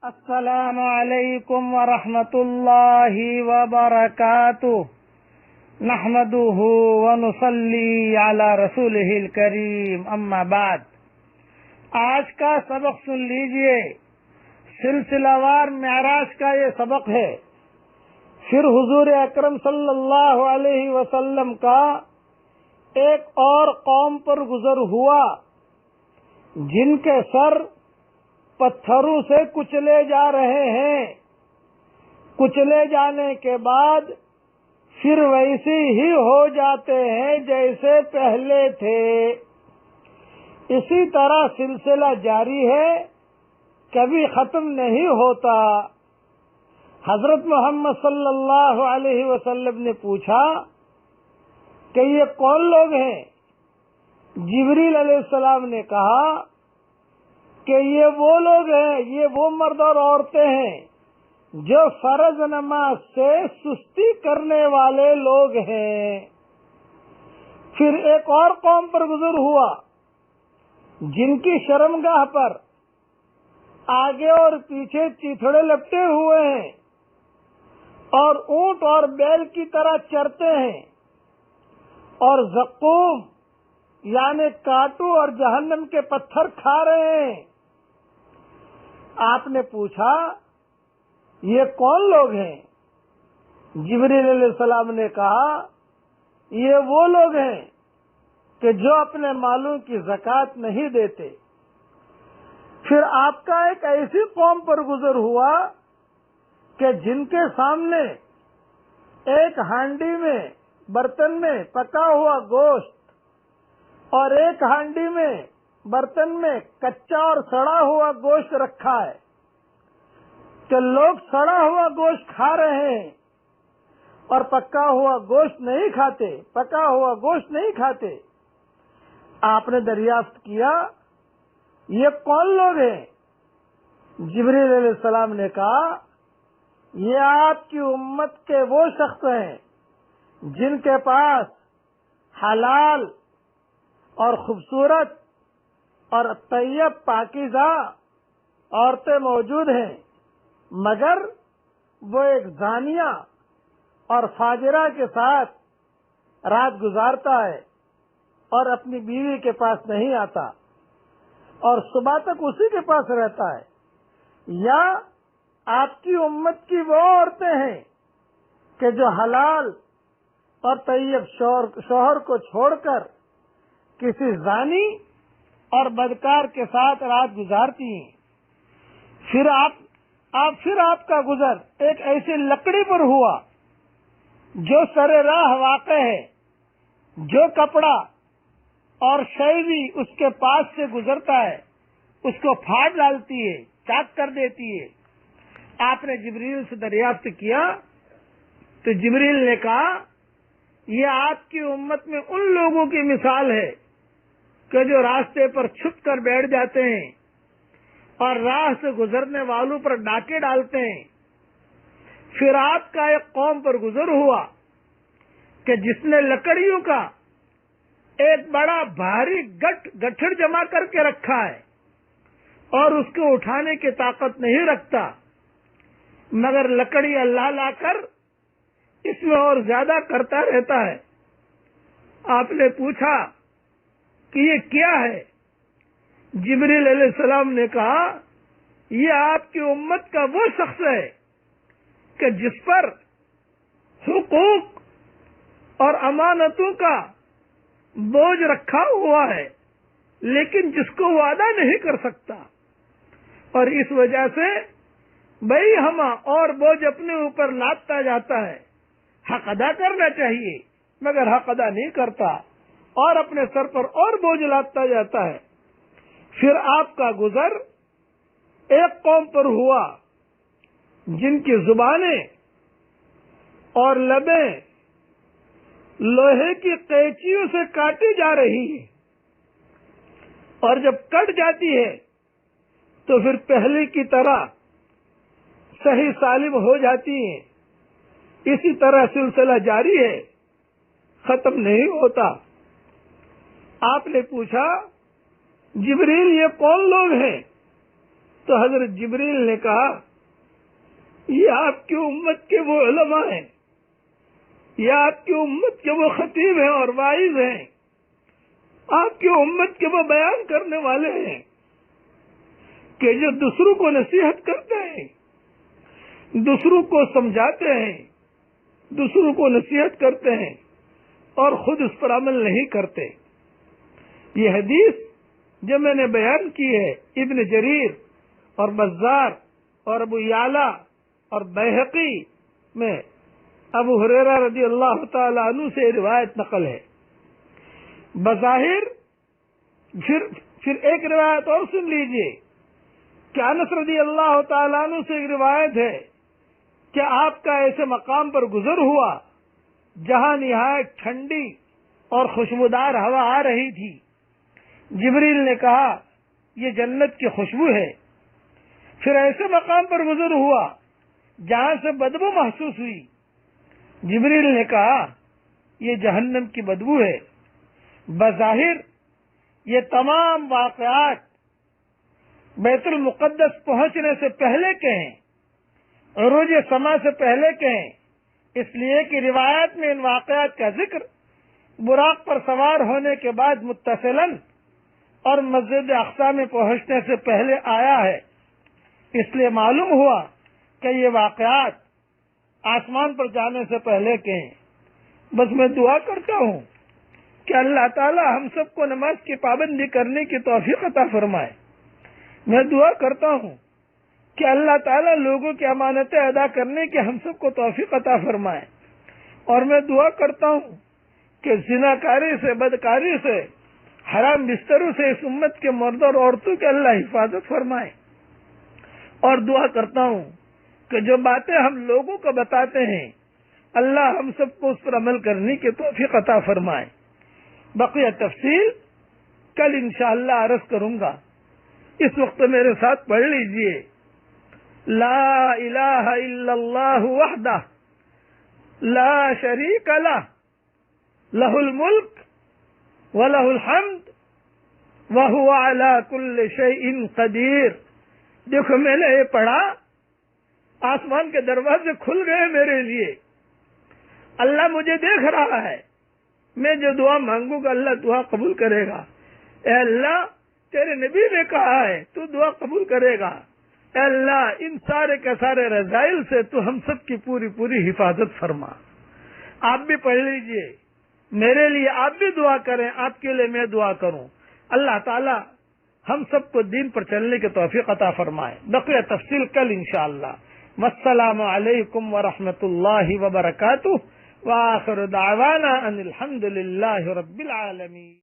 السلام علیکم ورحمۃ اللہ وبرکاتہ نحمده ونصلی علی رسولہ الکریم اما بعد۔ آج کا سبق سن لیجئے، سلسلہ وار معراج کا یہ سبق ہے۔ پھر حضور اکرم صلی اللہ علیہ وسلم کا ایک اور قوم پر گزر ہوا جن کے سر پتھروں سے کچلے جا رہے ہیں۔ کچلے جانے کے بعد پھر ویسے ہی ہو جاتے ہیں جیسے پہلے تھے۔ اسی طرح سلسلہ جاری ہے، کبھی ختم نہیں ہوتا۔ حضرت محمد صلی اللہ علیہ وسلم نے پوچھا کہ یہ کون لوگ ہیں؟ جبریل علیہ السلام نے کہا کہ یہ وہ لوگ ہیں، یہ وہ مرد اور عورتیں ہیں جو فرض نماز سے سستی کرنے والے لوگ ہیں۔ پھر ایک اور قوم پر گزر ہوا جن کی شرمگاہ پر آگے اور پیچھے چیتھڑے لپٹے ہوئے ہیں اور اونٹ اور بیل کی طرح چرتے ہیں اور زقوم یعنی کانٹوں اور جہنم کے پتھر کھا رہے ہیں۔ آپ نے پوچھا یہ کون لوگ ہیں؟ جبریل علیہ السلام نے کہا یہ وہ لوگ ہیں کہ جو اپنے مالوں کی زکوٰۃ نہیں دیتے۔ پھر آپ کا ایک ایسی قوم پر گزر ہوا کہ جن کے سامنے ایک ہانڈی میں برتن میں پکا ہوا گوشت اور ایک ہانڈی میں برتن میں کچا اور سڑا ہوا گوشت رکھا ہے کہ لوگ سڑا ہوا گوشت کھا رہے ہیں اور پکا ہوا گوشت نہیں کھاتے، پکا ہوا گوشت نہیں کھاتے۔ آپ نے دریافت کیا یہ کون لوگ ہیں؟ جبریل علیہ السلام نے کہا یہ آپ کی امت کے وہ شخص ہیں جن کے پاس حلال اور خوبصورت اور طیب پاکیزہ عورتیں موجود ہیں، مگر وہ ایک زانیہ اور فاجرہ کے ساتھ رات گزارتا ہے اور اپنی بیوی کے پاس نہیں آتا اور صبح تک اسی کے پاس رہتا ہے۔ یا آپ کی امت کی وہ عورتیں ہیں کہ جو حلال اور طیب شوہر کو چھوڑ کر کسی زانی اور بدکار کے ساتھ رات گزارتی ہیں۔ پھر آپ کا گزر ایک ایسی لکڑی پر ہوا جو سر راہ واقع ہے، جو کپڑا اور شے بھی اس کے پاس سے گزرتا ہے اس کو پھاڑ ڈالتی ہے، چاک کر دیتی ہے۔ آپ نے جبریل سے دریافت کیا تو جبریل نے کہا یہ آپ کی امت میں ان لوگوں کی مثال ہے کہ جو راستے پر چھپ کر بیٹھ جاتے ہیں اور راہ سے گزرنے والوں پر ڈاکے ڈالتے ہیں۔ پھر آپ کا ایک قوم پر گزر ہوا کہ جس نے لکڑیوں کا ایک بڑا بھاری گٹھڑ جمع کر کے رکھا ہے اور اس کو اٹھانے کی طاقت نہیں رکھتا، مگر لکڑی اللہ لا کر اس میں اور زیادہ کرتا رہتا ہے۔ آپ نے پوچھا کہ یہ کیا ہے؟ جبریل علیہ السلام نے کہا یہ آپ کی امت کا وہ شخص ہے کہ جس پر حقوق اور امانتوں کا بوجھ رکھا ہوا ہے لیکن جس کو وہ ادا نہیں کر سکتا، اور اس وجہ سے بھئی ہما اور بوجھ اپنے اوپر لاتا جاتا ہے۔ حق ادا کرنا چاہیے مگر حق ادا نہیں کرتا اور اپنے سر پر اور بوجھ لاتا جاتا ہے۔ پھر آپ کا گزر ایک قوم پر ہوا جن کی زبانیں اور لبیں لوہے کی قینچیوں سے کاٹی جا رہی ہیں اور جب کٹ جاتی ہے تو پھر پہلے کی طرح صحیح سالم ہو جاتی ہیں۔ اسی طرح سلسلہ جاری ہے، ختم نہیں ہوتا۔ آپ نے پوچھا جبریل یہ کون لوگ ہیں؟ تو حضرت جبریل نے کہا یہ آپ کی امت کے وہ علماء ہیں، یہ آپ کی امت کے وہ خطیب ہیں اور واعظ ہیں، آپ کی امت کے وہ بیان کرنے والے ہیں کہ جو دوسروں کو نصیحت کرتے ہیں، دوسروں کو سمجھاتے ہیں، دوسروں کو نصیحت کرتے ہیں اور خود اس پر عمل نہیں کرتے۔ یہ حدیث جو میں نے بیان کی ہے ابن جریر اور بزار اور ابو یعلا اور بیہقی میں ابو ہریرہ رضی اللہ تعالی عنہ سے روایت نقل ہے۔ بظاہر پھر ایک روایت اور سن لیجئے کہ انس رضی اللہ تعالیٰ عنہ سے ایک روایت ہے کہ آپ کا ایسے مقام پر گزر ہوا جہاں نہایت ٹھنڈی اور خوشبودار ہوا آ رہی تھی۔ جبریل نے کہا یہ جنت کی خوشبو ہے۔ پھر ایسے مقام پر گزر ہوا جہاں سے بدبو محسوس ہوئی۔ جبریل نے کہا یہ جہنم کی بدبو ہے۔ بظاہر یہ تمام واقعات بیت المقدس پہنچنے سے پہلے کے ہیں، عروج سما سے پہلے کے ہیں، اس لیے کہ روایت میں ان واقعات کا ذکر براق پر سوار ہونے کے بعد متصلاً اور مسجد اقصی میں پہنچنے سے پہلے آیا ہے۔ اس لیے معلوم ہوا کہ یہ واقعات آسمان پر جانے سے پہلے کے ہیں۔ بس میں دعا کرتا ہوں کہ اللہ تعالی ہم سب کو نماز کی پابندی کرنے کی توفیق عطا فرمائے۔ میں دعا کرتا ہوں کہ اللہ تعالیٰ لوگوں کی امانتیں ادا کرنے کی ہم سب کو توفیق عطا فرمائے، اور میں دعا کرتا ہوں کہ زناکاری سے، بدکاری سے، حرام بستروں سے اس امت کے مرد اور عورتوں کی اللہ حفاظت فرمائے، اور دعا کرتا ہوں کہ جو باتیں ہم لوگوں کو بتاتے ہیں اللہ ہم سب کو اس پر عمل کرنے کی توفیق عطا فرمائے۔ بقیہ تفصیل کل انشاءاللہ عرض کروں گا۔ اس وقت میرے ساتھ پڑھ لیجئے لا الہ الا اللہ وحدہ لا شریک لہ لہ الملک ولہ الحمد وہو علی کل شیء قدیر۔ دیکھو میں نے یہ پڑھا، آسمان کے دروازے کھل گئے میرے لیے، اللہ مجھے دیکھ رہا ہے، میں جو دعا مانگوں گا اللہ دعا قبول کرے گا۔ اے اللہ تیرے نبی نے کہا ہے تو دعا قبول کرے گا۔ اے اللہ ان سارے کے سارے رذائل سے تو ہم سب کی پوری پوری حفاظت فرما۔ آپ بھی پڑھ لیجئے، میرے لیے آپ بھی دعا کریں، آپ کے لیے میں دعا کروں، اللہ تعالی ہم سب کو دین پر چلنے کی توفیق عطا فرمائے۔ بقیہ تفصیل کل انشاءاللہ۔ والسلام علیکم ورحمۃ اللہ وبرکاتہ، وآخر دعوانا ان الحمد للہ رب العالمین۔